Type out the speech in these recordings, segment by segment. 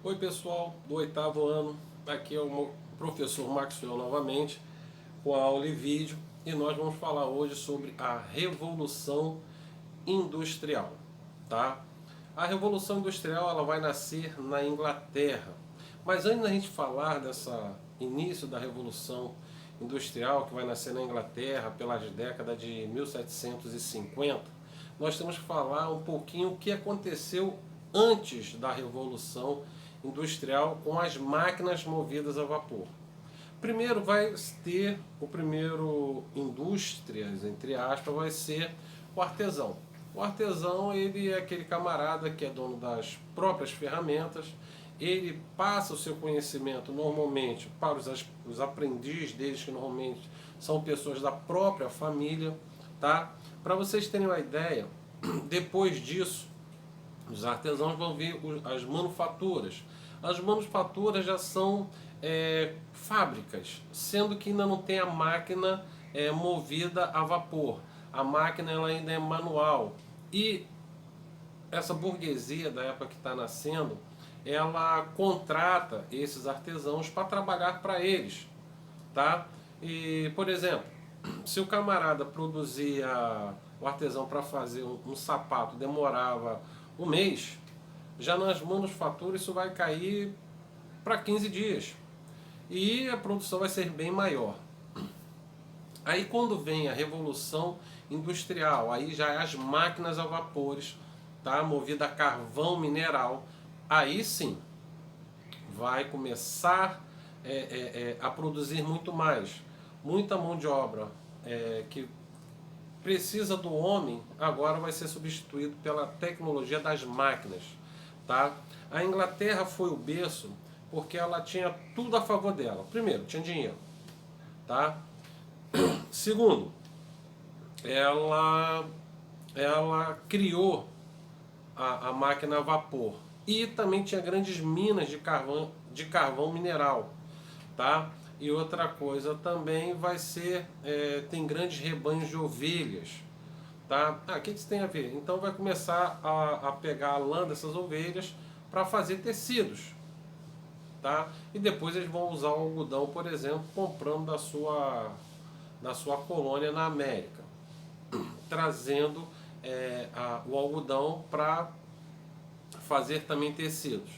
Oi pessoal do oitavo ano, aqui é o professor Maxwell novamente com a aula e vídeo e nós vamos falar hoje sobre a Revolução Industrial, tá? A Revolução Industrial ela vai nascer na Inglaterra, mas antes da gente falar dessa início da Revolução Industrial que vai nascer na Inglaterra pelas décadas de 1750, nós temos que falar um pouquinho o que aconteceu antes da Revolução Industrial com as máquinas movidas a vapor. Primeiro vai ter o primeiro indústrias, entre aspas, vai ser o artesão. O artesão ele é aquele camarada que é dono das próprias ferramentas, ele passa o seu conhecimento normalmente para os aprendizes deles, que normalmente são pessoas da própria família, tá? Para vocês terem uma ideia, depois disso, os artesãos vão vir as manufaturas. As manufaturas já são fábricas, sendo que ainda não tem a máquina movida a vapor. A máquina ela ainda é manual. E essa burguesia da época que está nascendo, ela contrata esses artesãos para trabalhar para eles, tá? E, por exemplo, se o camarada produzia o artesão para fazer um sapato demorava um mês, já nas manufaturas isso vai cair para 15 dias e a produção vai ser bem maior. Aí quando vem a revolução industrial, aí já é as máquinas a vapores, tá? Movida a carvão mineral, aí sim vai começar a produzir muito mais, muita mão de obra que precisa do homem agora vai ser substituído pela tecnologia das máquinas, tá? A Inglaterra foi o berço porque ela tinha tudo a favor dela. Primeiro, tinha dinheiro, tá? Segundo, ela criou a máquina a vapor e também tinha grandes minas de carvão mineral, tá? E outra coisa também vai ser, tem grandes rebanhos de ovelhas, tá? O que isso tem a ver? Então vai começar a pegar a lã dessas ovelhas para fazer tecidos, tá? E depois eles vão usar o algodão, por exemplo, comprando da sua colônia na América, trazendo o algodão para fazer também tecidos.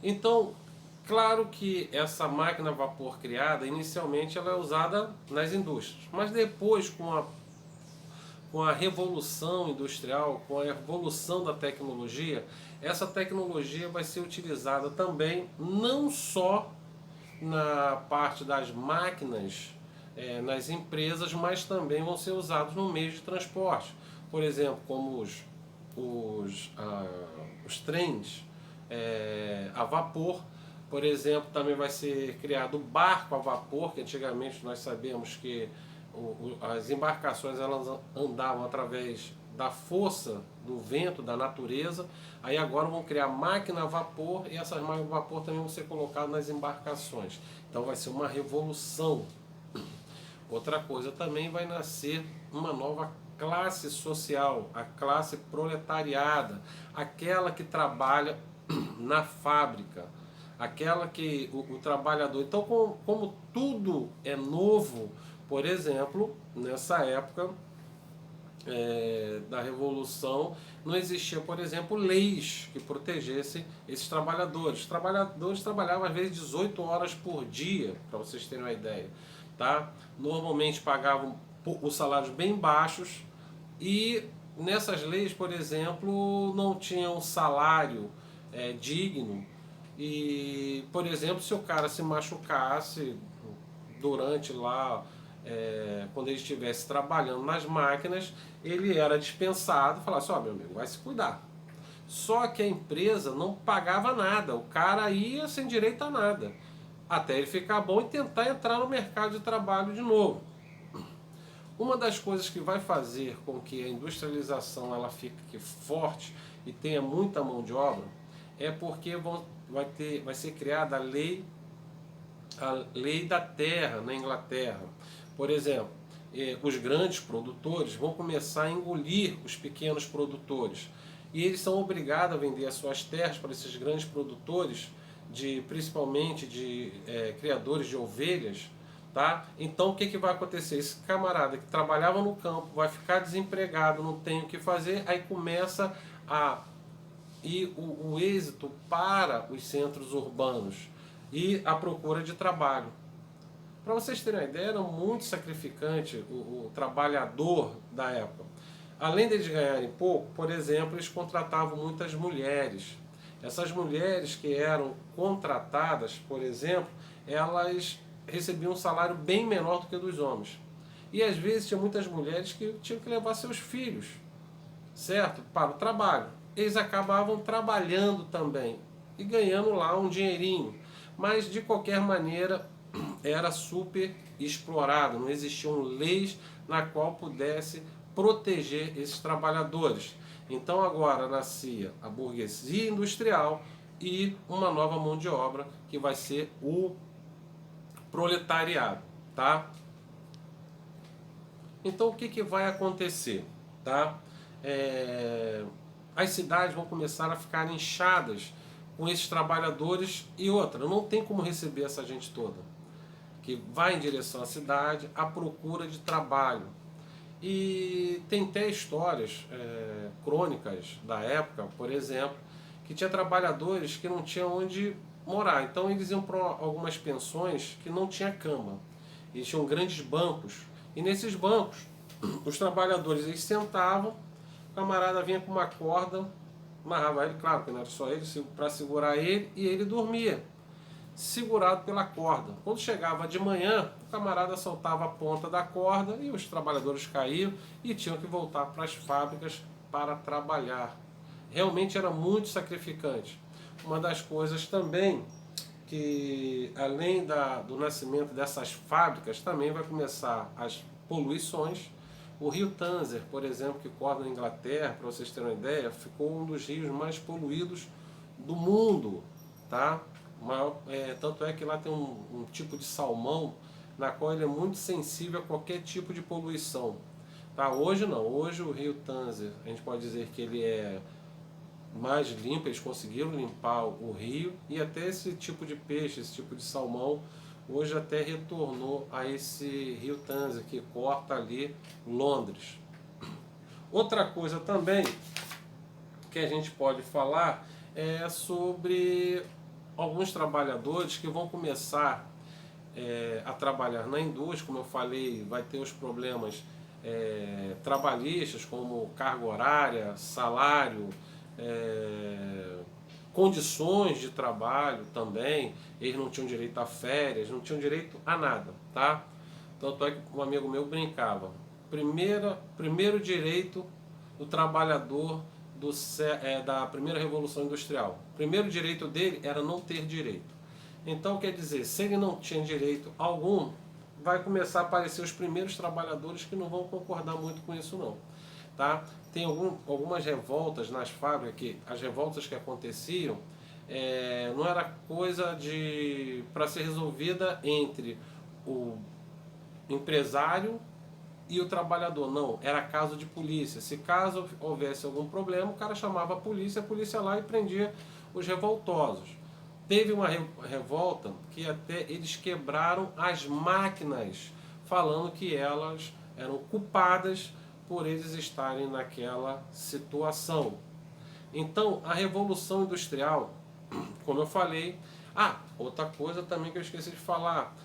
Então, claro que essa máquina a vapor criada, inicialmente ela é usada nas indústrias, mas depois com a revolução industrial, com a evolução da tecnologia, essa tecnologia vai ser utilizada também não só na parte das máquinas nas empresas, mas também vão ser usados no meio de transporte. Por exemplo, como os trens a vapor, por exemplo, também vai ser criado o barco a vapor, que antigamente nós sabemos que as embarcações elas andavam através da força do vento, da natureza. Aí agora vão criar máquina a vapor e essas máquinas a vapor também vão ser colocadas nas embarcações. Então vai ser uma revolução. Outra coisa também vai nascer uma nova classe social, a classe proletariada, aquela que trabalha na fábrica, aquela que o trabalhador. Então, como tudo é novo, por exemplo, nessa época da Revolução, não existia, por exemplo, leis que protegessem esses trabalhadores. Os trabalhadores trabalhavam às vezes 18 horas por dia, para vocês terem uma ideia. Tá? Normalmente pagavam os salários bem baixos e nessas leis, por exemplo, não tinham um salário digno e, por exemplo, se o cara se machucasse durante lá, quando ele estivesse trabalhando nas máquinas, ele era dispensado e falasse, meu amigo, vai se cuidar. Só que a empresa não pagava nada, o cara ia sem direito a nada, até ele ficar bom e tentar entrar no mercado de trabalho de novo. Uma das coisas que vai fazer com que a industrialização ela fique forte e tenha muita mão de obra é porque vai ser criada a lei da terra na Inglaterra. Por exemplo, os grandes produtores vão começar a engolir os pequenos produtores e eles são obrigados a vender as suas terras para esses grandes produtores principalmente de criadores de ovelhas, tá? Então o que vai acontecer? Esse camarada que trabalhava no campo vai ficar desempregado, não tem o que fazer, aí começa a ir o êxito para os centros urbanos e a procura de trabalho. Para vocês terem uma ideia, era muito sacrificante o trabalhador da época. Além deles ganharem pouco, por exemplo, eles contratavam muitas mulheres. Essas mulheres que eram contratadas, por exemplo, elas recebiam um salário bem menor do que o dos homens. E às vezes tinha muitas mulheres que tinham que levar seus filhos, certo? Para o trabalho. Eles acabavam trabalhando também e ganhando lá um dinheirinho. Mas de qualquer maneira era super explorado, não existiam leis na qual pudesse proteger esses trabalhadores. Então agora nascia a burguesia industrial e uma nova mão de obra que vai ser o proletariado, tá? Então o que vai acontecer, tá? As cidades vão começar a ficar inchadas com esses trabalhadores e outra, não tem como receber essa gente toda que vai em direção à cidade à procura de trabalho. E tem até histórias crônicas da época, por exemplo, que tinha trabalhadores que não tinham onde morar. Então eles iam para algumas pensões que não tinha cama. Eles tinham grandes bancos. E nesses bancos, os trabalhadores eles sentavam, o camarada vinha com uma corda, amarrava ele, claro que não era só ele, para segurar ele, e ele dormia segurado pela corda. Quando chegava de manhã, o camarada soltava a ponta da corda e os trabalhadores caíam e tinham que voltar para as fábricas para trabalhar. Realmente era muito sacrificante. Uma das coisas também que, além do nascimento dessas fábricas, também vai começar as poluições. O rio Tâmisa, por exemplo, que corta na Inglaterra, para vocês terem uma ideia, ficou um dos rios mais poluídos do mundo, tá? Tanto é que lá tem um tipo de salmão na qual ele é muito sensível a qualquer tipo de poluição. Tá? Hoje não, hoje o rio Tâmisa, a gente pode dizer que ele é mais limpo, eles conseguiram limpar o rio e até esse tipo de peixe, esse tipo de salmão, hoje até retornou a esse rio Tâmisa que corta ali Londres. Outra coisa também que a gente pode falar é sobre alguns trabalhadores que vão começar a trabalhar na indústria, como eu falei, vai ter os problemas trabalhistas, como carga horária, salário, condições de trabalho também. Eles não tinham direito a férias, não tinham direito a nada, tá? Tanto é que um amigo meu brincava. Primeiro direito do trabalhador da primeira revolução industrial. O primeiro direito dele era não ter direito. Então quer dizer, se ele não tinha direito algum, vai começar a aparecer os primeiros trabalhadores que não vão concordar muito com isso não. Tá? Tem algumas revoltas nas fábricas, que as revoltas que aconteciam não era coisa para ser resolvida entre o empresário e o trabalhador, não, era caso de polícia. Se caso houvesse algum problema, o cara chamava a polícia lá e prendia os revoltosos. Teve uma revolta que até eles quebraram as máquinas, falando que elas eram culpadas por eles estarem naquela situação. Então, a Revolução Industrial, como eu falei... outra coisa também que eu esqueci de falar.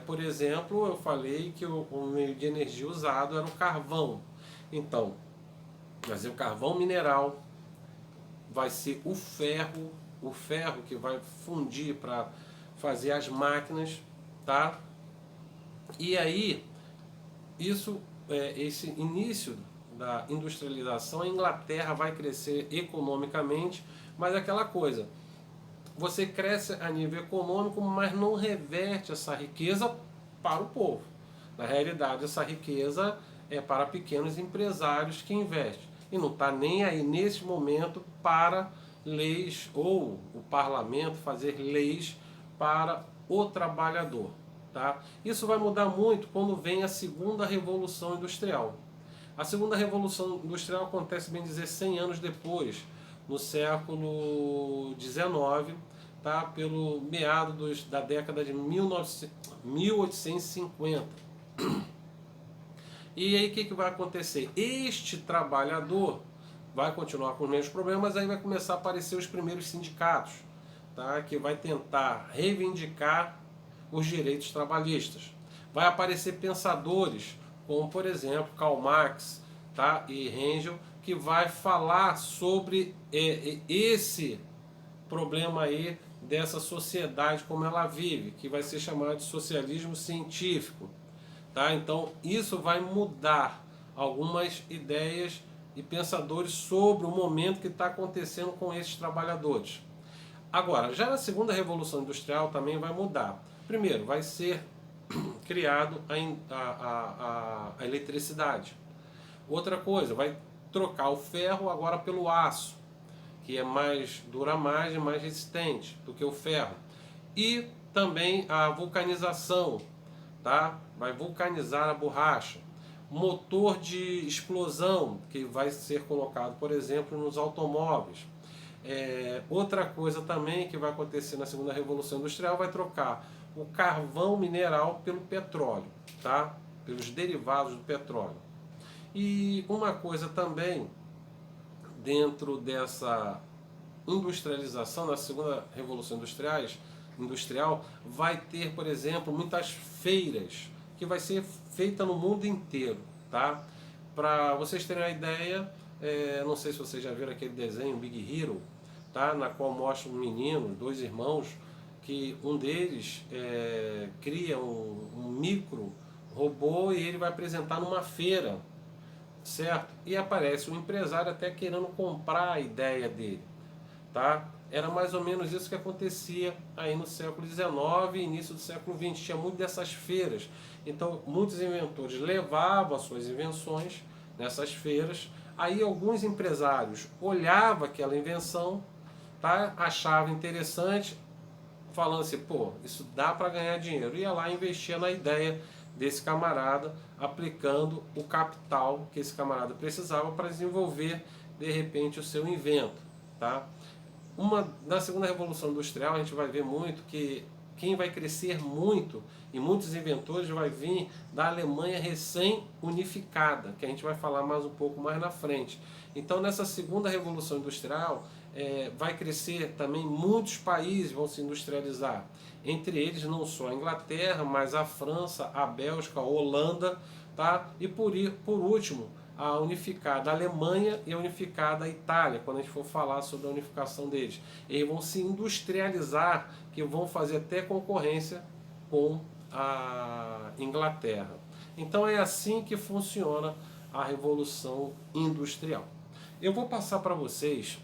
Por exemplo, eu falei que o meio de energia usado era o carvão. Então, mas o carvão mineral vai ser o ferro que vai fundir para fazer as máquinas, tá? E aí, esse início da industrialização, a Inglaterra vai crescer economicamente, mas é aquela coisa, você cresce a nível econômico, mas não reverte essa riqueza para o povo. Na realidade, essa riqueza é para pequenos empresários que investem. E não está nem aí, nesse momento, para leis ou o parlamento fazer leis para o trabalhador. Tá? Isso vai mudar muito quando vem a segunda revolução industrial. A segunda revolução industrial acontece, bem dizer, 100 anos depois, no século XIX, tá? Pelo meado da década de 1850. E aí o que vai acontecer? Este trabalhador vai continuar com os mesmos problemas, mas aí vai começar a aparecer os primeiros sindicatos, tá? Que vai tentar reivindicar os direitos trabalhistas. Vai aparecer pensadores, como por exemplo Karl Marx, tá? E Engels, que vai falar sobre esse problema aí dessa sociedade como ela vive, que vai ser chamado de socialismo científico. Tá? Então isso vai mudar algumas ideias e pensadores sobre o momento que está acontecendo com esses trabalhadores. Agora, já na segunda Revolução Industrial também vai mudar. Primeiro, vai ser criado a eletricidade. Outra coisa, vai trocar o ferro agora pelo aço, que é dura mais e mais resistente do que o ferro. E também a vulcanização, tá? Vai vulcanizar a borracha. Motor de explosão, que vai ser colocado, por exemplo, nos automóveis. Outra coisa também que vai acontecer na segunda Revolução Industrial, vai trocar o carvão mineral pelo petróleo, tá? Pelos derivados do petróleo. E uma coisa também, dentro dessa industrialização, na segunda Revolução Industrial, vai ter, por exemplo, muitas feiras, que vai ser feita no mundo inteiro, tá? Para vocês terem uma ideia, não sei se vocês já viram aquele desenho Big Hero, tá? Na qual mostra um menino, dois irmãos, que um deles cria um micro robô e ele vai apresentar numa feira, certo? E aparece um empresário até querendo comprar a ideia dele, tá? Era mais ou menos isso que acontecia aí no século XIX e início do século XX. Tinha muito dessas feiras. Então, muitos inventores levavam as suas invenções nessas feiras. Aí, alguns empresários olhavam aquela invenção, tá? Achavam interessante, falando assim, pô, isso dá para ganhar dinheiro. Ia lá e investia na ideia desse camarada, aplicando o capital que esse camarada precisava para desenvolver, de repente, o seu invento, tá? Na segunda Revolução Industrial a gente vai ver muito que quem vai crescer muito e muitos inventores vai vir da Alemanha recém-unificada, que a gente vai falar mais um pouco mais na frente. Então nessa segunda Revolução Industrial vai crescer também, muitos países vão se industrializar. Entre eles não só a Inglaterra, mas a França, a Bélgica, a Holanda, tá? E por último, a unificada Alemanha e a unificada Itália, quando a gente for falar sobre a unificação deles. Eles vão se industrializar, que vão fazer até concorrência com a Inglaterra. Então é assim que funciona a Revolução Industrial. Eu vou passar para vocês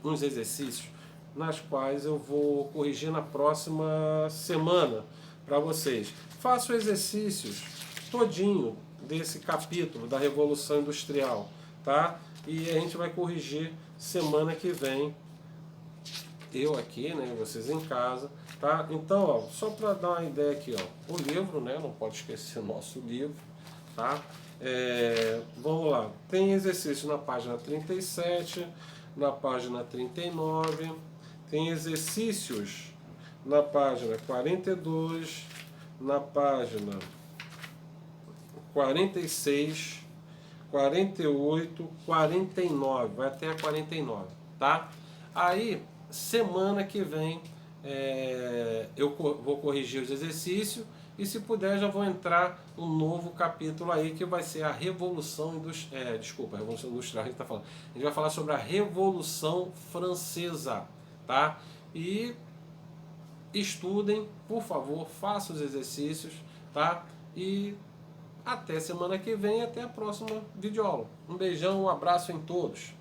uns exercícios nas quais eu vou corrigir na próxima semana para vocês. Faço exercícios todinho desse capítulo da Revolução Industrial, tá? E a gente vai corrigir semana que vem, eu aqui, né, vocês em casa, tá? Então, ó, só para dar uma ideia aqui, ó, o livro, né, não pode esquecer o nosso livro, tá? Vamos lá, tem exercício na página 37, na página 39, tem exercícios na página 42, na página 46, 48, 49, vai até a 49, tá? Aí, semana que vem, eu vou corrigir os exercícios e, se puder, já vou entrar um novo capítulo aí, que vai ser a Revolução Industrial, a Revolução Industrial, a gente tá falando. A gente vai falar sobre a Revolução Francesa, tá? E estudem, por favor, façam os exercícios, tá? E até semana que vem, até a próxima videoaula. Um beijão, um abraço em todos.